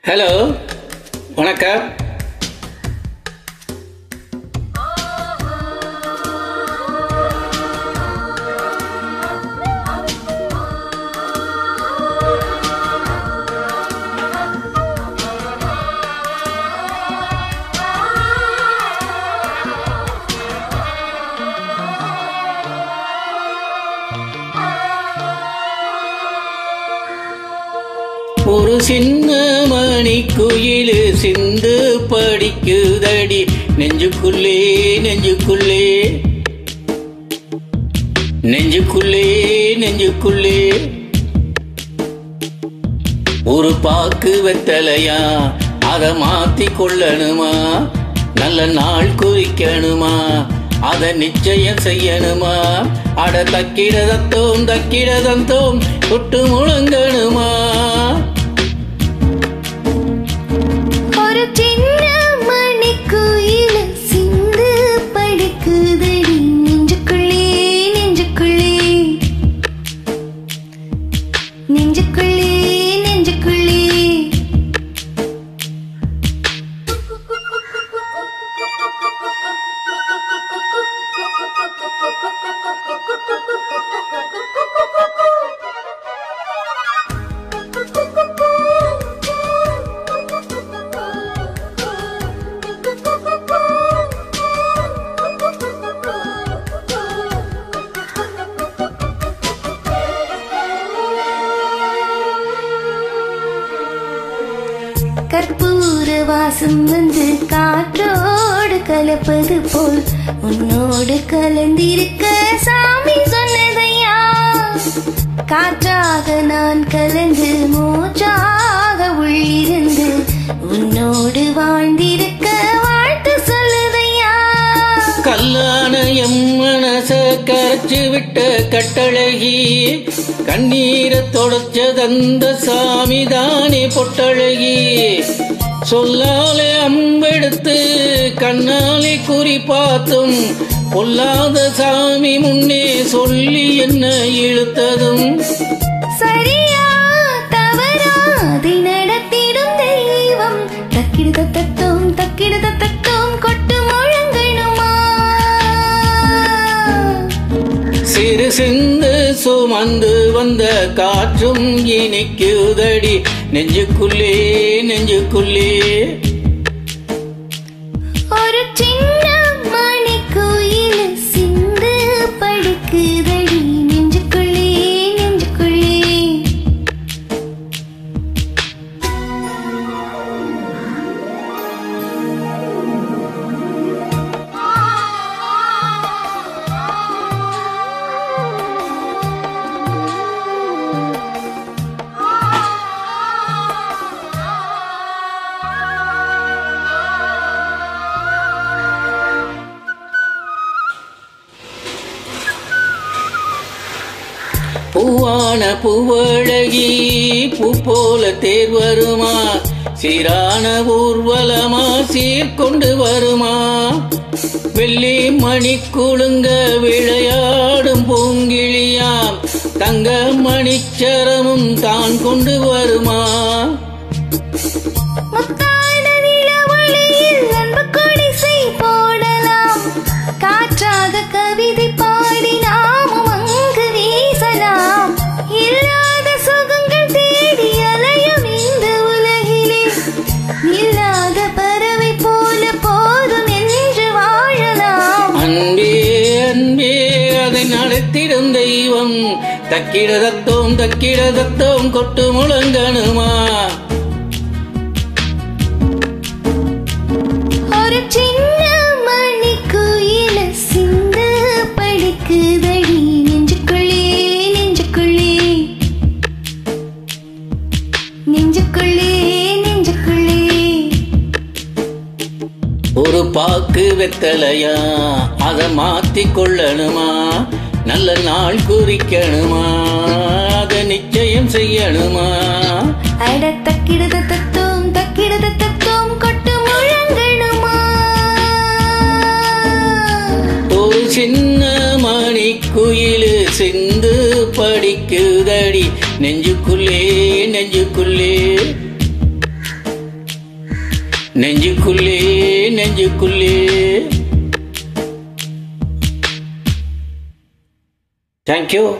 Hello, வணக்கம். ஒரு சின்ன மணி குயிலு சிந்து படிக்குதடி நெஞ்சுக்குள்ளே நெஞ்சுக்குள்ளே நெஞ்சுக்குள்ளே நெஞ்சுக்குள்ளே. ஒரு பாக்கு வெத்தலையா அத மாத்தி கொள்ளணுமா, நல்ல நாள் குறிக்கணுமா, அத நிச்சயம் செய்யணுமா, அட தக்கிடதத்தோம் தக்கிடதந்தோம் தொட்டு முழங்கணுமா. ஒரு சின்ன மணி குயில் சிந்து படிக்குதடி நெஞ்சுக்குள்ளே நெஞ்சுக்குள்ளே நெஞ்சுக்குள்ளே நெஞ்சுக்குள்ளே. கற்பூர வாசம் வந்து காற்றோடு கலப்பது போல் உன்னோடு கலந்திருக்க சாமி சொன்னதையா. காற்றாக நான் கலந்து மூச்சாக உள்ளிருந்து உன்னோடு வாழ்ந்திருக்க வாழ்த்து சொல்லுதையா. கல்லான எம் மனச கரைச்சு விட்ட கட்டழகி, கண்ணீரை தொடச்சதந்த சாமிதானே பொட்டழகி. சொல்லாலே அம்பெடுத்து கண்ணாலே குறி பார்த்தும் பொல்லாத சாமி முன்னே சொல்லி என்ன இழுத்ததும். சரியா தவறா அதை நடத்திடும் தெய்வம் தக்கிடுத தத்தோம் தக்கிடுத தத்தோம் கொட்டு முழங்கணுமா. சிறு சிந்து சுமந்து வந்த காற்றும் இனிக்குதடி நெஞ்சுக்குள்ளே நெஞ்சுக்குள்ளே. ஒரு சின்ன மணி குயில் சிந்து படிக்குதடி நெஞ்சுக்குள்ளே நெஞ்சுக்குள்ளே. பூவான பூவழகி பூ போல தேர் வருமா, சீரான ஊர்வலமா சீர்கொண்டு வருமா. வெள்ளி மணி குழுங்க விளையாடும் பூங்கிழியாம் தங்க மணிச்சரமும் தான் கொண்டு வருமா. முத்தான நிலவொளியில் அன்பு கொடிசை போடலாம், காற்றாக கவிதை பாடி நாமும் அங்கு வீசலாம். இல்லாத சுகங்கள் தேடி அலையும் இந்த உலகிலே, இல்லாத பறவை போல போதும் என்று வாழலாம். அன்பே அன்பே அதை நடத்திடும் தெய்வம் தக்கிடதத்தோம் தக்கிடதத்தோம் கொட்டு முழங்கணுமா. ஒரு சின்ன மணி குயில சிந்து படிக்குதடி நெஞ்சுக்குள்ளே நெஞ்சுக்குள்ளே நெஞ்சுக்குள்ளே நெஞ்சுக்குள்ளே. ஒரு பாக்கு வெத்தலையா அத மாத்தி கொள்ளணுமா, நல்ல நாள் குறிக்கணுமா, அத நிச்சயம் செய்யணுமா. அட தக்கிடுத தத்தோம் தக்கிடுத தத்தோம் கொட்டு முழங்கணுமா. ஒரு சின்ன மணி குயிலு சிந்து படிக்குதடி நெஞ்சுக்குள்ளே நெஞ்சுக்குள்ளே. நெஞ்சுக்குள்ளே நெஞ்சுக்குள்ளே. தேங்க்யூ.